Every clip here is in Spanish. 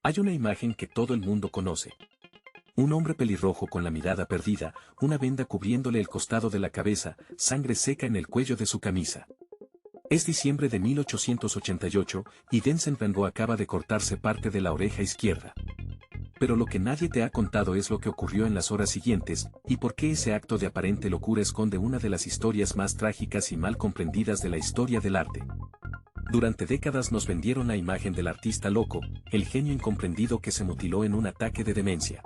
Hay una imagen que todo el mundo conoce. Un hombre pelirrojo con la mirada perdida, una venda cubriéndole el costado de la cabeza, sangre seca en el cuello de su camisa. Es diciembre de 1888 y Vincent Van Gogh acaba de cortarse parte de la oreja izquierda. Pero lo que nadie te ha contado es lo que ocurrió en las horas siguientes, y por qué ese acto de aparente locura esconde una de las historias más trágicas y mal comprendidas de la historia del arte. Durante décadas nos vendieron la imagen del artista loco, el genio incomprendido que se mutiló en un ataque de demencia.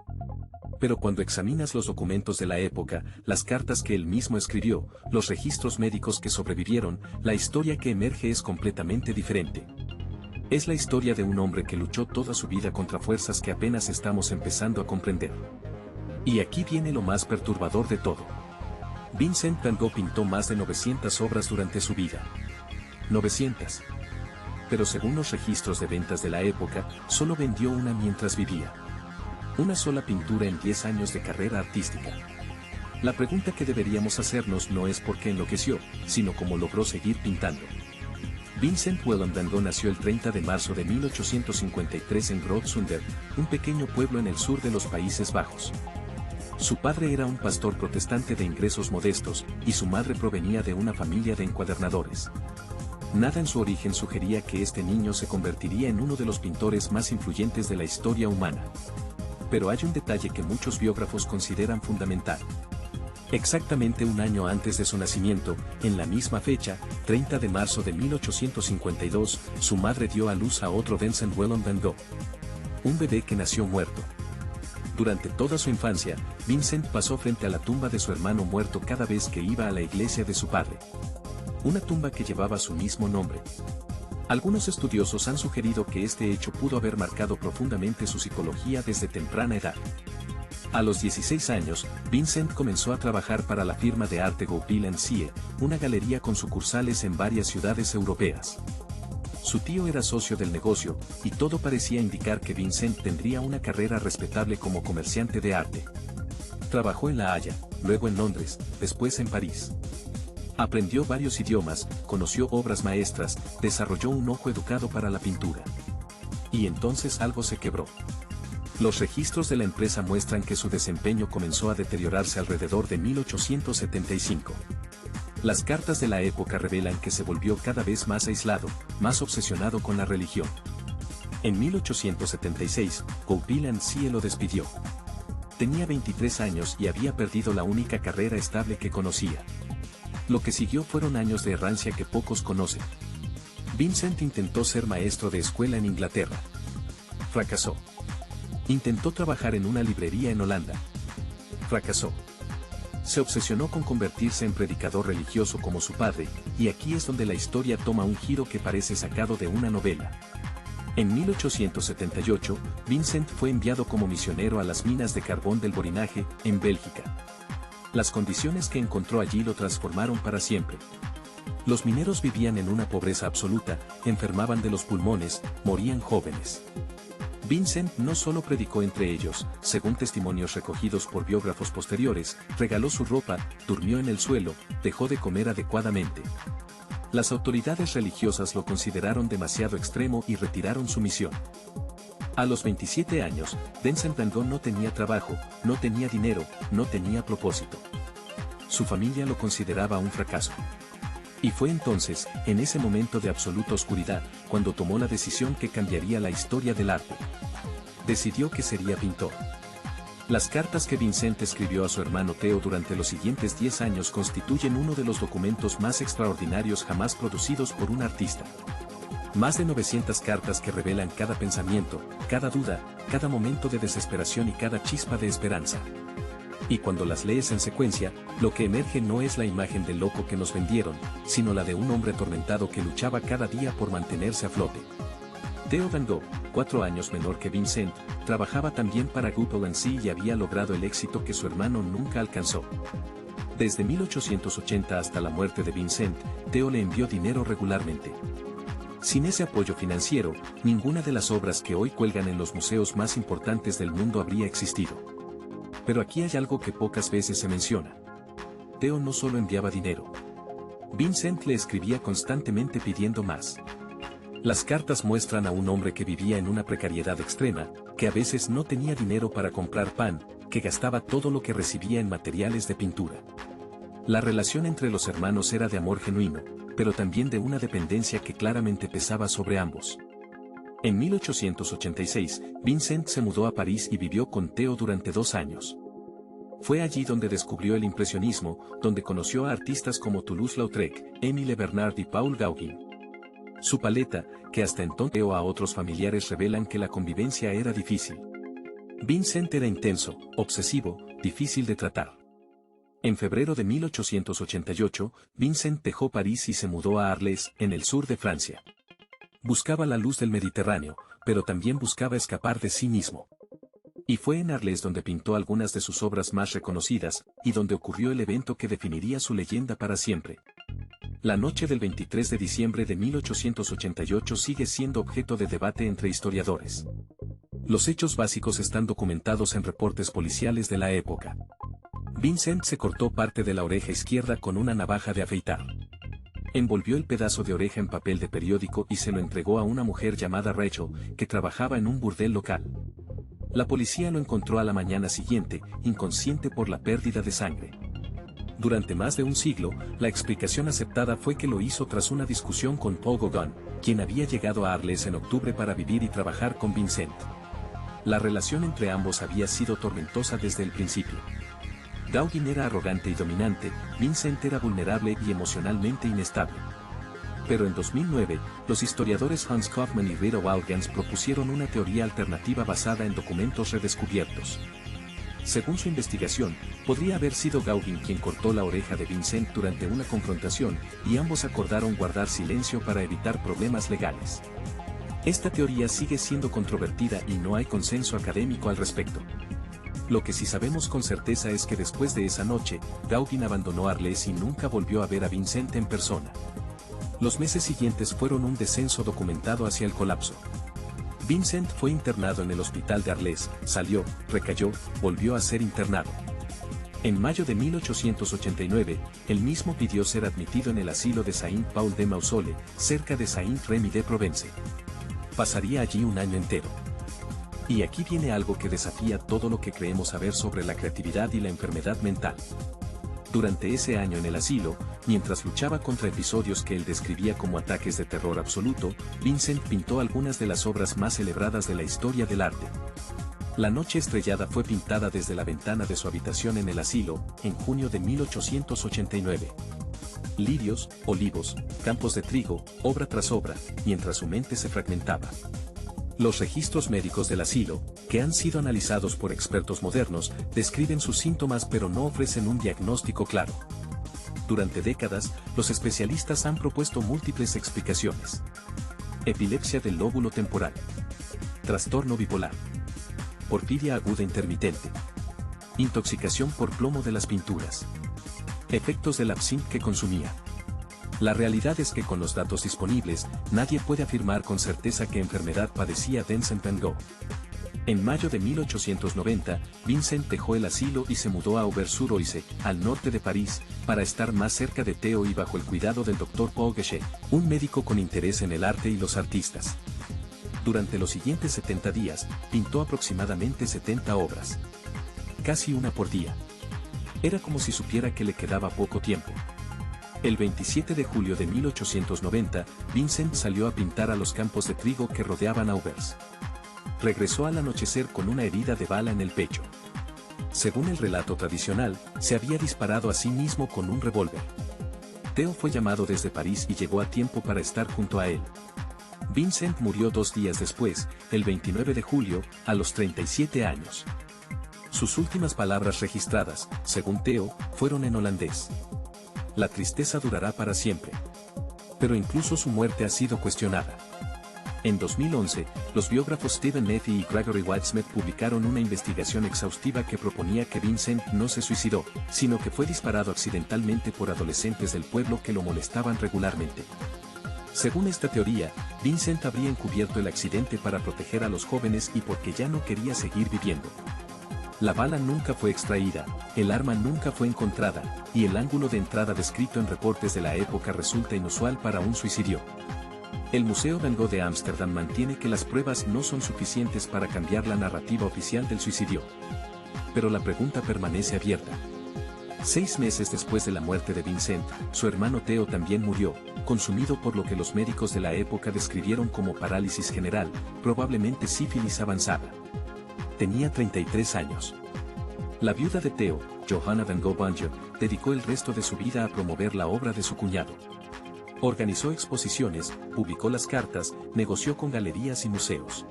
Pero cuando examinas los documentos de la época, las cartas que él mismo escribió, los registros médicos que sobrevivieron, la historia que emerge es completamente diferente. Es la historia de un hombre que luchó toda su vida contra fuerzas que apenas estamos empezando a comprender. Y aquí viene lo más perturbador de todo. Vincent Van Gogh pintó más de 900 obras durante su vida. 900. Pero según los registros de ventas de la época, solo vendió una mientras vivía. Una sola pintura en 10 años de carrera artística. La pregunta que deberíamos hacernos no es por qué enloqueció, sino cómo logró seguir pintando. Vincent Willem van Gogh nació el 30 de marzo de 1853 en Groot-Zundert, un pequeño pueblo en el sur de los Países Bajos. Su padre era un pastor protestante de ingresos modestos, y su madre provenía de una familia de encuadernadores. Nada en su origen sugería que este niño se convertiría en uno de los pintores más influyentes de la historia humana. Pero hay un detalle que muchos biógrafos consideran fundamental. Exactamente un año antes de su nacimiento, en la misma fecha, 30 de marzo de 1852, su madre dio a luz a otro Vincent Willem van Gogh. Un bebé que nació muerto. Durante toda su infancia, Vincent pasó frente a la tumba de su hermano muerto cada vez que iba a la iglesia de su padre. Una tumba que llevaba su mismo nombre. Algunos estudiosos han sugerido que este hecho pudo haber marcado profundamente su psicología desde temprana edad. A los 16 años, Vincent comenzó a trabajar para la firma de arte Goupil & Cie, una galería con sucursales en varias ciudades europeas. Su tío era socio del negocio, y todo parecía indicar que Vincent tendría una carrera respetable como comerciante de arte. Trabajó en La Haya, luego en Londres, después en París. Aprendió varios idiomas, conoció obras maestras, desarrolló un ojo educado para la pintura. Y entonces algo se quebró. Los registros de la empresa muestran que su desempeño comenzó a deteriorarse alrededor de 1875. Las cartas de la época revelan que se volvió cada vez más aislado, más obsesionado con la religión. En 1876, Goupil & Cie lo despidió. Tenía 23 años y había perdido la única carrera estable que conocía. Lo que siguió fueron años de errancia que pocos conocen. Vincent intentó ser maestro de escuela en Inglaterra. Fracasó. Intentó trabajar en una librería en Holanda. Fracasó. Se obsesionó con convertirse en predicador religioso como su padre, y aquí es donde la historia toma un giro que parece sacado de una novela. En 1878, Vincent fue enviado como misionero a las minas de carbón del Borinage, en Bélgica. Las condiciones que encontró allí lo transformaron para siempre. Los mineros vivían en una pobreza absoluta, enfermaban de los pulmones, morían jóvenes. Vincent no solo predicó entre ellos, según testimonios recogidos por biógrafos posteriores, regaló su ropa, durmió en el suelo, dejó de comer adecuadamente. Las autoridades religiosas lo consideraron demasiado extremo y retiraron su misión. A los 27 años, Vincent Van Gogh no tenía trabajo, no tenía dinero, no tenía propósito. Su familia lo consideraba un fracaso. Y fue entonces, en ese momento de absoluta oscuridad, cuando tomó la decisión que cambiaría la historia del arte. Decidió que sería pintor. Las cartas que Vincent escribió a su hermano Theo durante los siguientes 10 años constituyen uno de los documentos más extraordinarios jamás producidos por un artista. Más de 900 cartas que revelan cada pensamiento, cada duda, cada momento de desesperación y cada chispa de esperanza. Y cuando las lees en secuencia, lo que emerge no es la imagen del loco que nos vendieron, sino la de un hombre atormentado que luchaba cada día por mantenerse a flote. Theo Van Gogh, 4 años menor que Vincent, trabajaba también para Goupil & Cie y había logrado el éxito que su hermano nunca alcanzó. Desde 1880 hasta la muerte de Vincent, Theo le envió dinero regularmente. Sin ese apoyo financiero, ninguna de las obras que hoy cuelgan en los museos más importantes del mundo habría existido. Pero aquí hay algo que pocas veces se menciona. Theo no solo enviaba dinero. Vincent le escribía constantemente pidiendo más. Las cartas muestran a un hombre que vivía en una precariedad extrema, que a veces no tenía dinero para comprar pan, que gastaba todo lo que recibía en materiales de pintura. La relación entre los hermanos era de amor genuino, pero también de una dependencia que claramente pesaba sobre ambos. En 1886, Vincent se mudó a París y vivió con Theo durante 2 años. Fue allí donde descubrió el impresionismo, donde conoció a artistas como Toulouse-Lautrec, Émile Bernard y Paul Gauguin. Su paleta, que hasta entonces Theo a otros familiares revelan que la convivencia era difícil. Vincent era intenso, obsesivo, difícil de tratar. En febrero de 1888, Vincent dejó París y se mudó a Arles, en el sur de Francia. Buscaba la luz del Mediterráneo, pero también buscaba escapar de sí mismo. Y fue en Arles donde pintó algunas de sus obras más reconocidas, y donde ocurrió el evento que definiría su leyenda para siempre. La noche del 23 de diciembre de 1888 sigue siendo objeto de debate entre historiadores. Los hechos básicos están documentados en reportes policiales de la época. Vincent se cortó parte de la oreja izquierda con una navaja de afeitar. Envolvió el pedazo de oreja en papel de periódico y se lo entregó a una mujer llamada Rachel, que trabajaba en un burdel local. La policía lo encontró a la mañana siguiente, inconsciente por la pérdida de sangre. Durante más de un siglo, la explicación aceptada fue que lo hizo tras una discusión con Paul Gauguin, quien había llegado a Arles en octubre para vivir y trabajar con Vincent. La relación entre ambos había sido tormentosa desde el principio. Gauguin era arrogante y dominante, Vincent era vulnerable y emocionalmente inestable. Pero en 2009, los historiadores Hans Kaufmann y Rita Waldgans propusieron una teoría alternativa basada en documentos redescubiertos. Según su investigación, podría haber sido Gauguin quien cortó la oreja de Vincent durante una confrontación, y ambos acordaron guardar silencio para evitar problemas legales. Esta teoría sigue siendo controvertida y no hay consenso académico al respecto. Lo que sí sabemos con certeza es que después de esa noche, Gauguin abandonó Arles y nunca volvió a ver a Vincent en persona. Los meses siguientes fueron un descenso documentado hacia el colapso. Vincent fue internado en el hospital de Arles, salió, recayó, volvió a ser internado. En mayo de 1889, él mismo pidió ser admitido en el asilo de Saint-Paul-de-Mausole, cerca de Saint-Rémy-de-Provence. Pasaría allí un año entero. Y aquí viene algo que desafía todo lo que creemos saber sobre la creatividad y la enfermedad mental. Durante ese año en el asilo, mientras luchaba contra episodios que él describía como ataques de terror absoluto, Vincent pintó algunas de las obras más celebradas de la historia del arte. La noche estrellada fue pintada desde la ventana de su habitación en el asilo, en junio de 1889. Lirios, olivos, campos de trigo, obra tras obra, mientras su mente se fragmentaba. Los registros médicos del asilo, que han sido analizados por expertos modernos, describen sus síntomas pero no ofrecen un diagnóstico claro. Durante décadas, los especialistas han propuesto múltiples explicaciones. Epilepsia del lóbulo temporal. Trastorno bipolar. Porfiria aguda intermitente. Intoxicación por plomo de las pinturas. Efectos del absinthe que consumía. La realidad es que con los datos disponibles, nadie puede afirmar con certeza qué enfermedad padecía Vincent van Gogh. En mayo de 1890, Vincent dejó el asilo y se mudó a Auvers-sur-Oise, al norte de París, para estar más cerca de Theo y bajo el cuidado del Dr. Paul Gachet, un médico con interés en el arte y los artistas. Durante los siguientes 70 días, pintó aproximadamente 70 obras. Casi una por día. Era como si supiera que le quedaba poco tiempo. El 27 de julio de 1890, Vincent salió a pintar a los campos de trigo que rodeaban Auvers. Regresó al anochecer con una herida de bala en el pecho. Según el relato tradicional, se había disparado a sí mismo con un revólver. Theo fue llamado desde París y llegó a tiempo para estar junto a él. Vincent murió 2 días después, el 29 de julio, a los 37 años. Sus últimas palabras registradas, según Theo, fueron en holandés. La tristeza durará para siempre. Pero incluso su muerte ha sido cuestionada. En 2011, los biógrafos Stephen Neff y Gregory Whitesmith publicaron una investigación exhaustiva que proponía que Vincent no se suicidó, sino que fue disparado accidentalmente por adolescentes del pueblo que lo molestaban regularmente. Según esta teoría, Vincent habría encubierto el accidente para proteger a los jóvenes y porque ya no quería seguir viviendo. La bala nunca fue extraída, el arma nunca fue encontrada, y el ángulo de entrada descrito en reportes de la época resulta inusual para un suicidio. El Museo Van Gogh de Ámsterdam mantiene que las pruebas no son suficientes para cambiar la narrativa oficial del suicidio. Pero la pregunta permanece abierta. 6 meses después de la muerte de Vincent, su hermano Theo también murió, consumido por lo que los médicos de la época describieron como parálisis general, probablemente sífilis avanzada. Tenía 33 años. La viuda de Theo, Johanna van Gogh Banger, dedicó el resto de su vida a promover la obra de su cuñado. Organizó exposiciones, publicó las cartas, negoció con galerías y museos.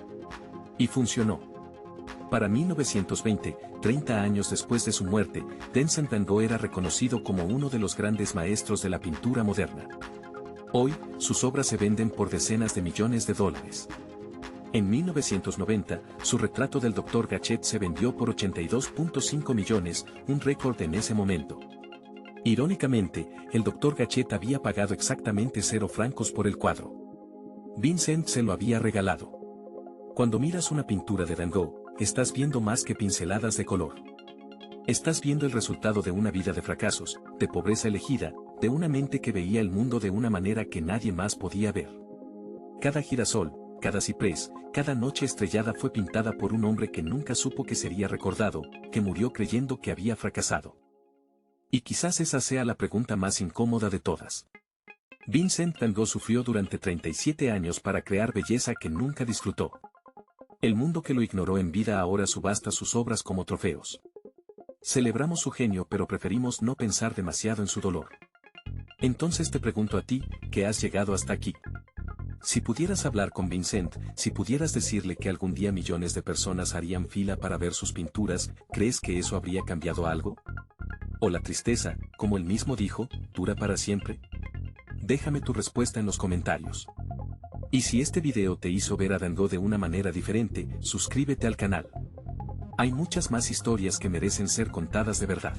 Y funcionó. Para 1920, 30 años después de su muerte, Vincent van Gogh era reconocido como uno de los grandes maestros de la pintura moderna. Hoy, sus obras se venden por decenas de millones de dólares. En 1990, su retrato del Dr. Gachet se vendió por 82.5 millones, un récord en ese momento. Irónicamente, el Dr. Gachet había pagado exactamente 0 francos por el cuadro. Vincent se lo había regalado. Cuando miras una pintura de Van Gogh, estás viendo más que pinceladas de color. Estás viendo el resultado de una vida de fracasos, de pobreza elegida, de una mente que veía el mundo de una manera que nadie más podía ver. Cada girasol, cada ciprés, cada noche estrellada fue pintada por un hombre que nunca supo que sería recordado, que murió creyendo que había fracasado. Y quizás esa sea la pregunta más incómoda de todas. Vincent van Gogh sufrió durante 37 años para crear belleza que nunca disfrutó. El mundo que lo ignoró en vida ahora subasta sus obras como trofeos. Celebramos su genio pero preferimos no pensar demasiado en su dolor. Entonces te pregunto a ti, que has llegado hasta aquí. Si pudieras hablar con Vincent, si pudieras decirle que algún día millones de personas harían fila para ver sus pinturas, ¿crees que eso habría cambiado algo? ¿O la tristeza, como él mismo dijo, dura para siempre? Déjame tu respuesta en los comentarios. Y si este video te hizo ver a Van Gogh de una manera diferente, suscríbete al canal. Hay muchas más historias que merecen ser contadas de verdad.